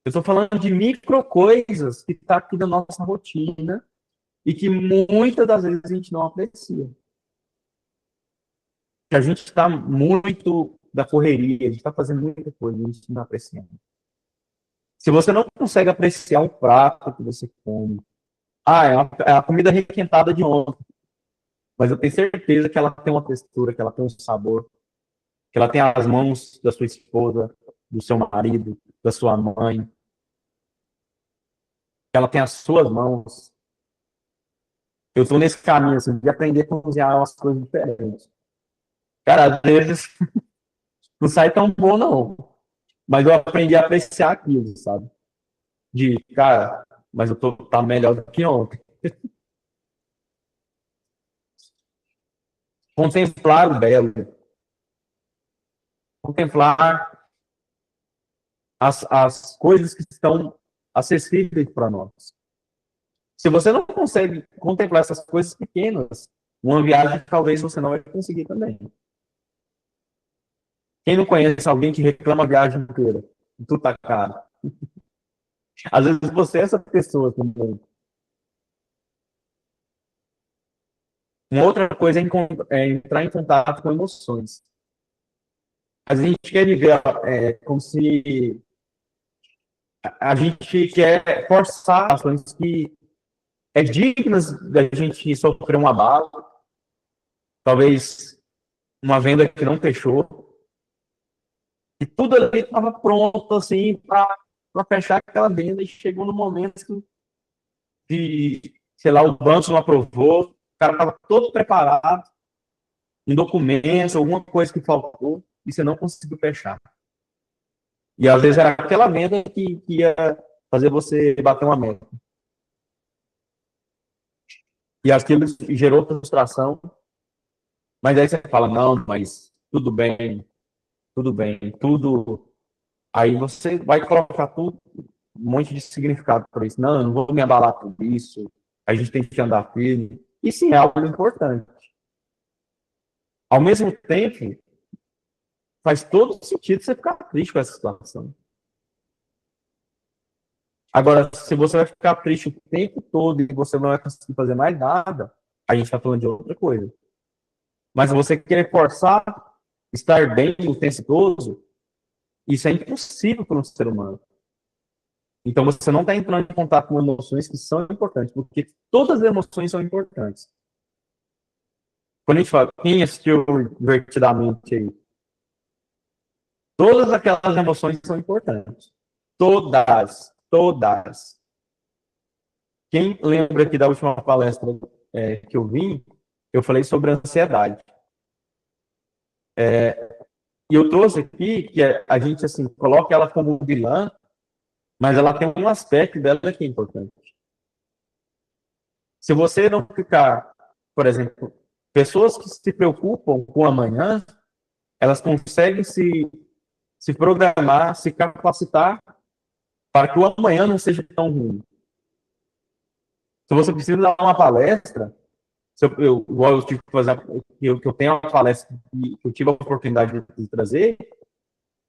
Eu estou falando de micro coisas que está aqui na nossa rotina e que muitas das vezes a gente não aprecia. Que a gente está muito da correria, a gente está fazendo muita coisa, a gente não está apreciando. Se você não consegue apreciar um prato que você come, é a comida requentada de ontem, mas eu tenho certeza que ela tem uma textura, que ela tem um sabor, que ela tem as mãos da sua esposa, do seu marido, da sua mãe, que ela tem as suas mãos. Eu estou nesse caminho assim, de aprender a cozinhar umas coisas diferentes. Cara, às vezes não sai tão bom, não. Mas eu aprendi a apreciar aquilo, sabe? Cara, mas tá melhor do que ontem. Contemplar o belo. Contemplar as coisas que estão acessíveis para nós. Se você não consegue contemplar essas coisas pequenas, uma viagem talvez você não vai conseguir também. Quem não conhece alguém que reclama a viagem inteira? Tudo tá caro. Às vezes você é essa pessoa também. Uma outra coisa é entrar em contato com emoções. A gente quer viver como se a gente quer forçar ações que é dignas da gente sofrer um abalo, talvez uma venda que não fechou, e tudo ali estava pronto assim para fechar aquela venda e chegou no momento de, sei lá, o banco não aprovou, o cara estava todo preparado, um documento, alguma coisa que faltou, e você não conseguiu fechar. E às vezes era aquela venda que ia fazer você bater uma meta. E aquilo gerou frustração, mas aí você fala, não, mas tudo bem, tudo. Aí você vai colocar tudo, um monte de significado para isso. Não, eu não vou me abalar por isso, a gente tem que andar firme. E sim, é algo importante. Ao mesmo tempo, faz todo sentido você ficar triste com essa situação. Agora, se você vai ficar triste o tempo todo e você não vai conseguir fazer mais nada, a gente está falando de outra coisa. Mas você querer forçar estar bem o tempo todo, isso é impossível para um ser humano. Então você não está entrando em contato com emoções que são importantes, porque todas as emoções são importantes. Quando a gente fala, quem assistiu divertidamente aí, todas aquelas emoções são importantes. Todas, todas. Quem lembra aqui da última palestra que eu vim, eu falei sobre ansiedade. E eu trouxe aqui que a gente assim coloca ela como vilã, mas ela tem um aspecto dela que é importante. Se você não ficar, por exemplo, pessoas que se preocupam com amanhã, elas conseguem se se programar, se capacitar para que o amanhã não seja tão ruim. Se você precisa dar uma palestra, igual eu tive que fazer, que eu tenho uma palestra que eu tive a oportunidade de trazer,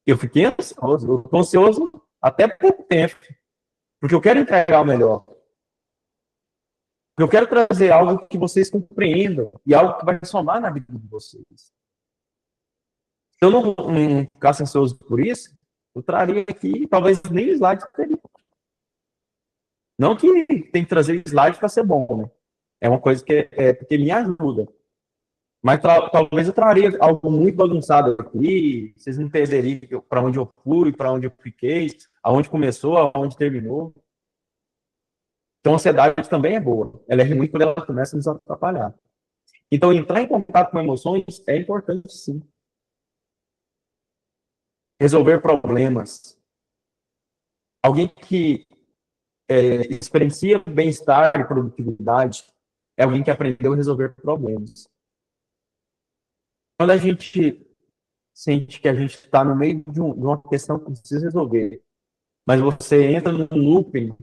eu fiquei ansioso. Eu estou ansioso até pouco tempo, porque eu quero entregar o melhor. Eu quero trazer algo que vocês compreendam e algo que vai somar na vida de vocês. Se eu não ficasse ansioso por isso, eu traria aqui, talvez nem slide teria. Não que tem que trazer slide para ser bom, né? É uma coisa que porque me ajuda. Mas talvez eu traria algo muito bagunçado aqui, vocês não entenderiam para onde eu fui, para onde eu fiquei, aonde começou, aonde terminou. Então, a ansiedade também é boa. Ela é ruim quando ela começa a nos atrapalhar. Então, entrar em contato com emoções é importante, sim. Resolver problemas. Alguém que experiencia bem-estar e produtividade é alguém que aprendeu a resolver problemas. Quando a gente sente que a gente está no meio de uma questão que precisa resolver, mas você entra num looping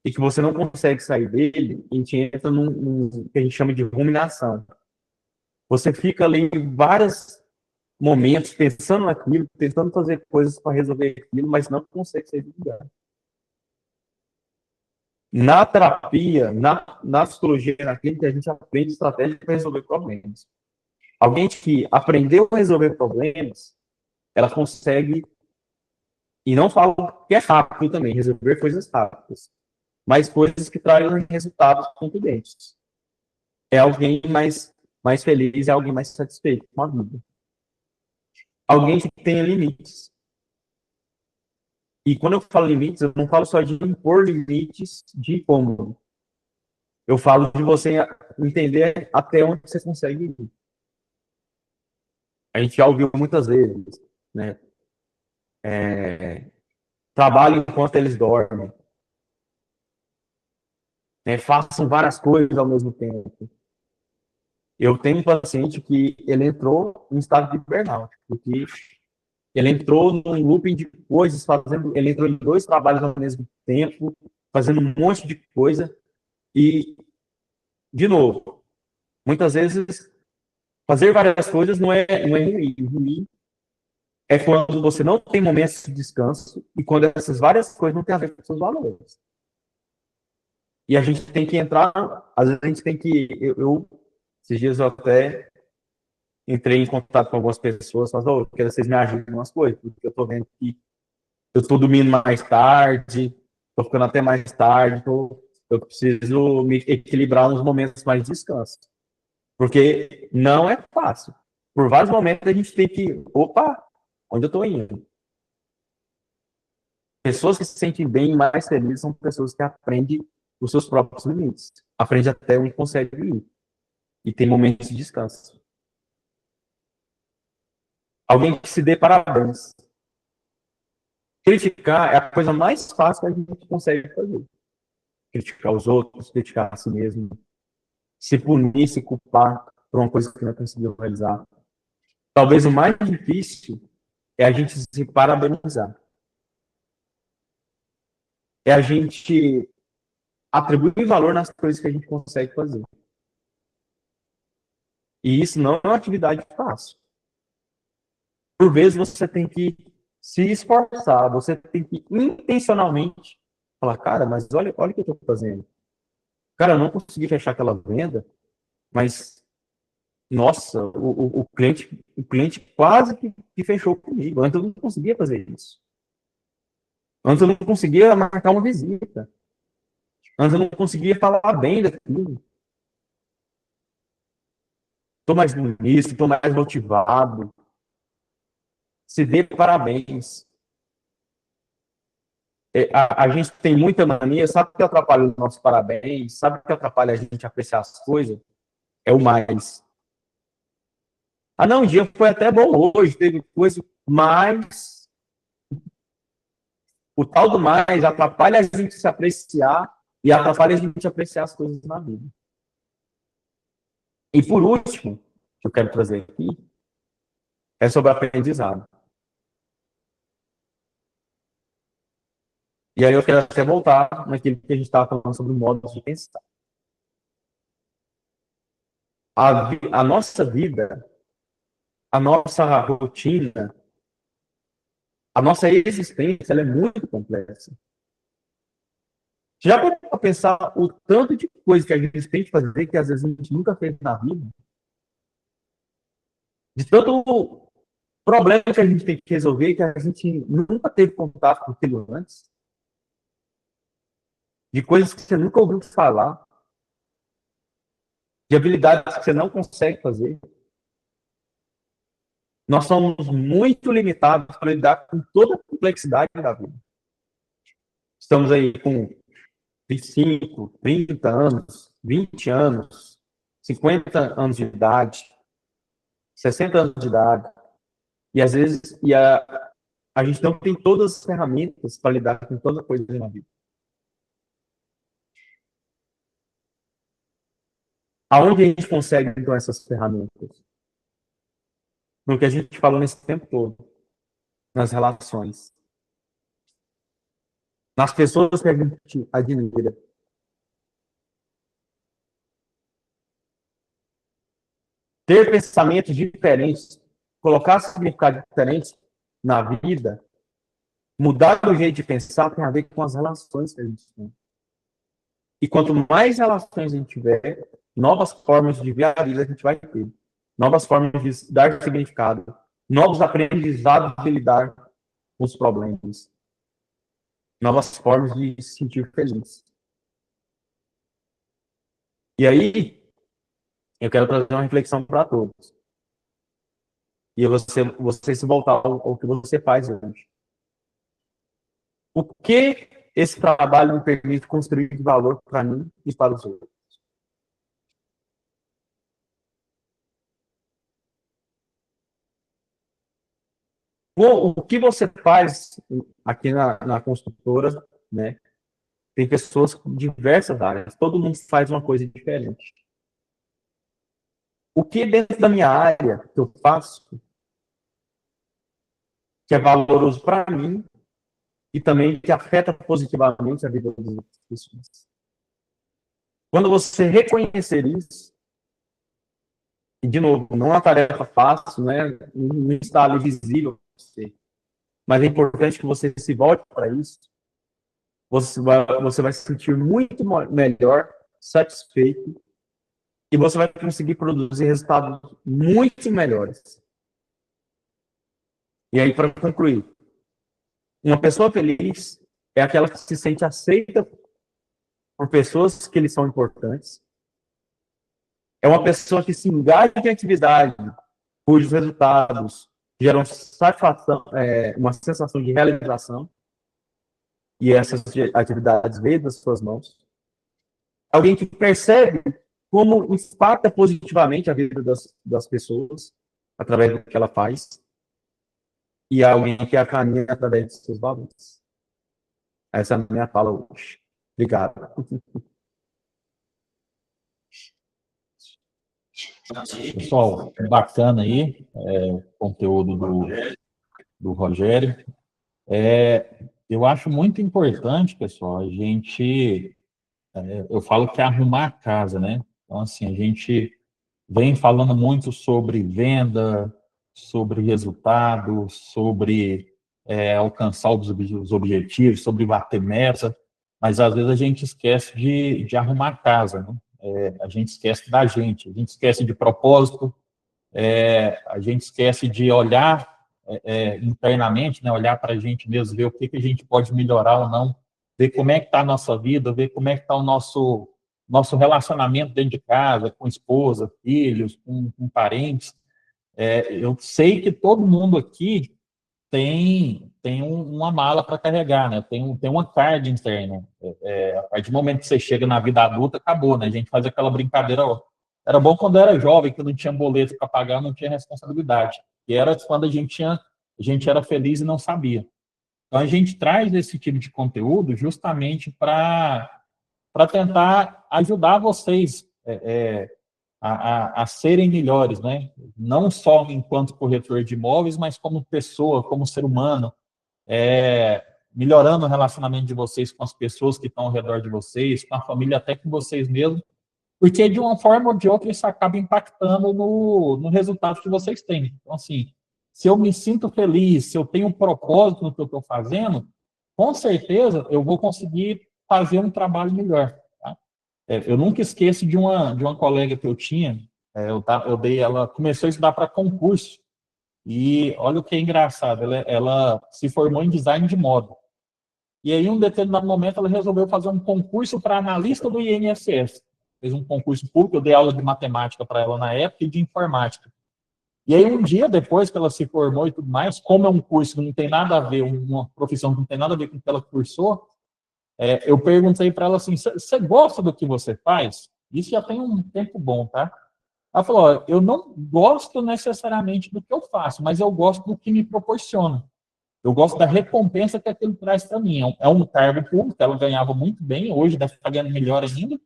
e que você não consegue sair dele, a gente entra num que a gente chama de ruminação. Você fica ali em vários momentos pensando naquilo, tentando fazer coisas para resolver aquilo, mas não consegue sair do lugar. Na terapia, na psicologia, na clínica, a gente aprende estratégias para resolver problemas. Alguém que aprendeu a resolver problemas, ela consegue, e não falo que é rápido também, resolver coisas rápidas, mas coisas que trazem resultados contundentes. É alguém mais feliz, é alguém mais satisfeito com a vida. Alguém que tenha limites. E quando eu falo limites, eu não falo só de impor limites de incômodo. Eu falo de você entender até onde você consegue ir. A gente já ouviu muitas vezes, né? Trabalho enquanto eles dormem. Né? Façam várias coisas ao mesmo tempo. Eu tenho um paciente que ele entrou em estado de burnout, porque ele entrou num looping de coisas, ele entrou em 2 trabalhos ao mesmo tempo, fazendo um monte de coisa, e, de novo, muitas vezes, fazer várias coisas não é ruim. Ruim é quando você não tem momentos de descanso e quando essas várias coisas não têm a ver com seus valores. E a gente tem que entrar, às vezes a gente tem que, esses dias eu até entrei em contato com algumas pessoas, falando, oh, eu quero que vocês me ajudem em umas coisas, porque eu tô vendo que eu estou dormindo mais tarde, estou ficando até mais tarde, eu preciso me equilibrar nos momentos mais de descanso. Porque não é fácil. Por vários momentos a gente tem que, opa, onde eu estou indo? Pessoas que se sentem bem e mais felizes são pessoas que aprendem os seus próprios limites. Aprende até onde consegue ir. E tem momentos de descanso. Alguém que se dê parabéns. Criticar é a coisa mais fácil que a gente consegue fazer. Criticar os outros, criticar a si mesmo, se punir, se culpar por uma coisa que não conseguiu realizar. Talvez o mais difícil é a gente se parabenizar. É a gente atribuir valor nas coisas que a gente consegue fazer. E isso não é uma atividade fácil. Por vezes você tem que se esforçar, você tem que intencionalmente falar, cara, mas olha o que eu estou fazendo. Cara, eu não consegui fechar aquela venda, mas nossa, o cliente quase que fechou comigo. Antes eu não conseguia fazer isso. Antes eu não conseguia marcar uma visita. Antes eu não conseguia falar bem daquilo. Estou mais bonito, estou mais motivado. Se dê parabéns. A gente tem muita mania, sabe o que atrapalha os nossos parabéns? Sabe o que atrapalha a gente apreciar as coisas? É o mais. Ah, não, o dia foi até bom hoje, teve coisa, mas o tal do mais atrapalha a gente se apreciar e atrapalha a gente apreciar as coisas na vida. E por último, que eu quero trazer aqui, é sobre aprendizado. E aí eu quero até voltar naquilo que a gente estava falando sobre o modo de pensar. A nossa vida, a nossa rotina, a nossa existência, ela é muito complexa. Você já parou para pensar o tanto de coisa que a gente tem que fazer que às vezes a gente nunca fez na vida? De tanto problema que a gente tem que resolver que a gente nunca teve contato com aquilo antes? De coisas que você nunca ouviu falar? De habilidades que você não consegue fazer? Nós somos muito limitados para lidar com toda a complexidade da vida. Estamos aí com 25, 30 anos, 20 anos, 50 anos de idade, 60 anos de idade, e às vezes a gente não tem todas as ferramentas para lidar com toda coisa na vida. Aonde a gente consegue, então, essas ferramentas? No que a gente falou nesse tempo todo, nas relações, nas pessoas que a gente admira. Ter pensamentos diferentes, colocar significados diferentes na vida, mudar o jeito de pensar tem a ver com as relações que a gente tem. E quanto mais relações a gente tiver, novas formas de ver a vida a gente vai ter. Novas formas de dar significado. Novos aprendizados de lidar com os problemas. Novas formas de se sentir feliz. E aí, eu quero trazer uma reflexão para todos. E você se voltar ao que você faz hoje. O que esse trabalho me permite construir de valor para mim e para os outros? O que você faz aqui na construtora, né? Tem pessoas com diversas áreas, todo mundo faz uma coisa diferente. O que dentro da minha área que eu faço, que é valoroso para mim e também que afeta positivamente a vida das outras pessoas? Quando você reconhecer isso, e de novo, não é uma tarefa fácil, né? Não está ali visível para você, mas é importante que você se volte para isso. Você vai se sentir muito melhor, satisfeito, e você vai conseguir produzir resultados muito melhores. E aí, para concluir, uma pessoa feliz é aquela que se sente aceita por pessoas que lhe são importantes. É uma pessoa que se engaja em atividade cujos resultados geram satisfação, uma sensação de realização, e essas atividades vêm das suas mãos. Alguém que percebe como impacta positivamente a vida das pessoas através do que ela faz, e alguém que a caminha através dos seus valores. Essa é a minha fala hoje. Obrigado. Pessoal, bacana aí o conteúdo do Rogério. Eu acho muito importante, pessoal, a gente, eu falo que é arrumar a casa, né? Então, assim, a gente vem falando muito sobre venda, sobre resultado, sobre alcançar os objetivos, sobre bater meta, mas às vezes a gente esquece de arrumar a casa, né? A gente esquece da gente, a gente esquece de propósito, a gente esquece de olhar internamente, né, olhar para a gente mesmo, ver o que a gente pode melhorar ou não, ver como é que está a nossa vida, ver como é que está o nosso relacionamento dentro de casa, com esposa, filhos, com parentes. Eu sei que todo mundo aqui tem uma mala para carregar, né? Tem uma carga interna. A partir do momento que você chega na vida adulta, acabou, né? A gente faz aquela brincadeira. Ó, era bom quando era jovem, que não tinha boleto para pagar, não tinha responsabilidade. E era quando a gente era feliz e não sabia. Então a gente traz esse tipo de conteúdo justamente para tentar ajudar vocês a serem melhores, né? Não só enquanto corretor de imóveis, mas como pessoa, como ser humano, melhorando o relacionamento de vocês com as pessoas que estão ao redor de vocês, com a família, até com vocês mesmos, porque de uma forma ou de outra isso acaba impactando no resultado que vocês têm. Então, assim, se eu me sinto feliz, se eu tenho um propósito no que eu estou fazendo, com certeza eu vou conseguir fazer um trabalho melhor. Tá? Eu nunca esqueço de uma colega que eu tinha, eu dei, ela começou a estudar para concurso, e olha o que é engraçado, ela se formou em design de moda. E aí, em um determinado momento, ela resolveu fazer um concurso para analista do INSS. Fez um concurso público, eu dei aula de matemática para ela na época e de informática. E aí, um dia depois que ela se formou e tudo mais, como é um curso que não tem nada a ver, uma profissão que não tem nada a ver com o que ela cursou, eu perguntei para ela assim, você gosta do que você faz? Isso já tem um tempo bom, tá? Ela falou, ó, eu não gosto necessariamente do que eu faço, mas eu gosto do que me proporciona. Eu gosto da recompensa que aquilo traz para mim. É um cargo público, ela ganhava muito bem, hoje deve estar ganhando melhor ainda.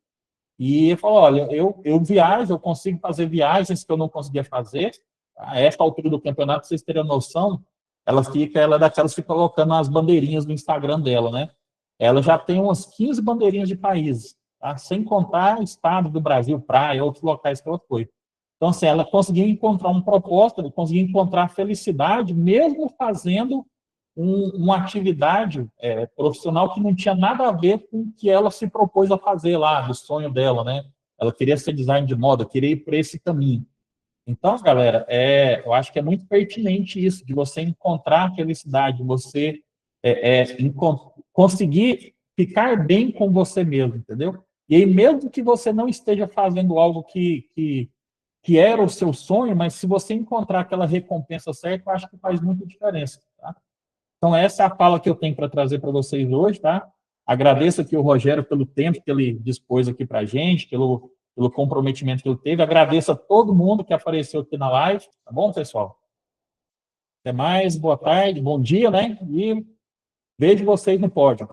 E falou, olha, eu viajo, eu consigo fazer viagens que eu não conseguia fazer. A esta altura do campeonato, pra vocês terem noção, ela é daquelas que fica colocando as bandeirinhas no Instagram dela, né? Ela já tem umas 15 bandeirinhas de países, tá? Sem contar estado do Brasil, praia, outros locais que ela foi. Então, assim, ela conseguiu encontrar um propósito, conseguiu encontrar felicidade, mesmo fazendo uma atividade profissional que não tinha nada a ver com o que ela se propôs a fazer lá, do sonho dela, né? Ela queria ser design de moda, queria ir por esse caminho. Então, galera, eu acho que é muito pertinente isso, de você encontrar a felicidade, você conseguir ficar bem com você mesmo, entendeu? E aí, mesmo que você não esteja fazendo algo que era o seu sonho, mas se você encontrar aquela recompensa certa, eu acho que faz muita diferença, tá? Então, essa é a fala que eu tenho para trazer para vocês hoje, tá? Agradeço aqui o Rogério pelo tempo que ele dispôs aqui para a gente, pelo comprometimento que ele teve. Agradeço a todo mundo que apareceu aqui na live, tá bom, pessoal? Até mais, boa tarde, bom dia, né? E vejo vocês no pódio.